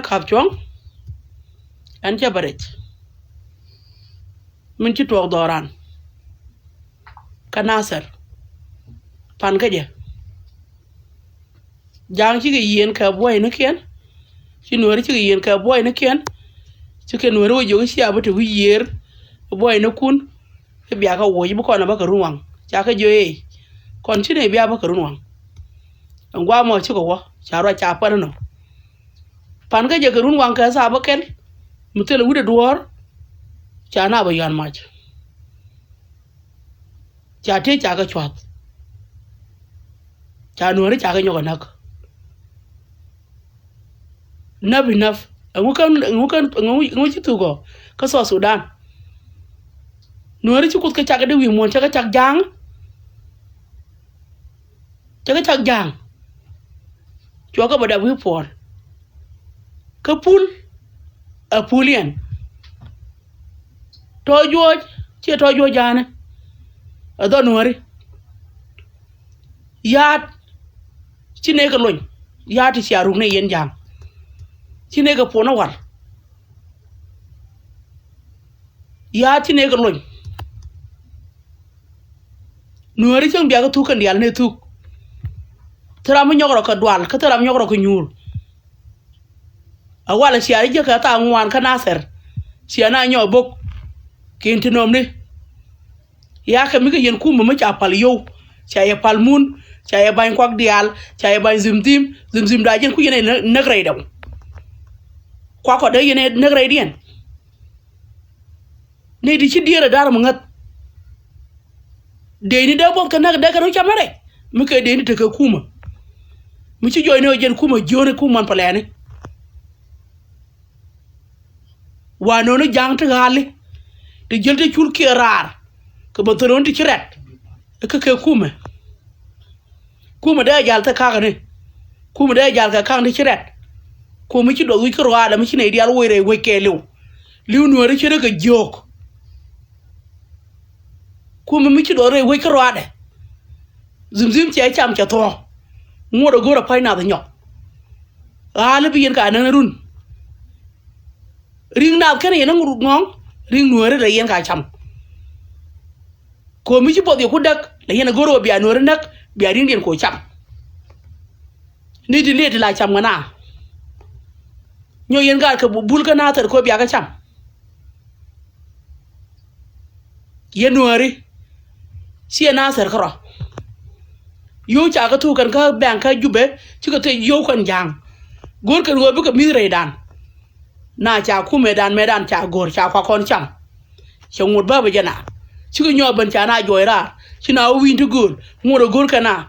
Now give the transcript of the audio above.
khap chong an cha baret min ci tok doran kanasar pan ka je jang ci yen ka boy na ken ci nori ci yen ka boy na ken ci ken nori wo jogi ci abata wi yer boy na kun e biya ka wo bu ko na ba ka ruwan cha ka joye kon ci ne biya ba ka ruwan ngwa mo ci ko wo cha ro cha pa no pan ka je ka ruwan ka sa ba ken mutel wude duwar cha na ba yan mach cha te cha ka chwat cha nori cha ka nyoga nak nab enough ngukan ci tugo ka so Sudan nori ci kut ka cha ka de wi mon cha ka chak jang cho ka bada wi por ka pul a pulian to jo jana ado nori ya ci ne ka loñ ya ti siaru ne yen jang ci ne ka pona war ya ci ne ka loñ nori ci biya ka tukan yal ne tuk tram nyogro ka dwal ka tram nyogro ko nyul awala siari je ka ta ngwan ka naser siana nyo bok kinti nomni ya ka mi ka yen kuma ma cha pal yow cha ya palmun cha ya bañ kwak dial cha ya bañ zimzim da jen ku yene nagray daw kwa ko da yene nagray dien ne di ci diere dar mu ngat de ni da bok ka nag da ka no chamare mi ka de ni te ka kuma mi ci joy ne jen kuma jone kuma palane wa nono jang te gali te jelte chul ki rar ko ba toron ti ciret ka ke kuma da jal ta ka ne kuma da jal ka kan ti ciret ko mi ci do wi ko wa da mi ci ne dial woyre we ke liw no re ci ka jok kuma mi ci do re we ko wa da zimzim ci ay cham ca to ngodo gora payna da nyok ala bi yen ka nan run ring nào cái này nó ngong ring nuôi là yên cả chăm cô mới chỉ bỏ điều cút đất là yên là goro bia nuôi đất bia ring điện cổ chăm đi liệt lại chăm cái nào nhiều yên cả cái bul cái nào thật cô bia cái chăm yên nuôi đi xia na ser khro yo cha cái thu cần cái bang cái jube chứ cái thế yo cần giang gor cái gor cái mi rầy đàn na cha ku medan cha gor cha kwa kon cham chong mut ba be jana chi ko nyoban cha na joira chi na win to gor ngoro gor kana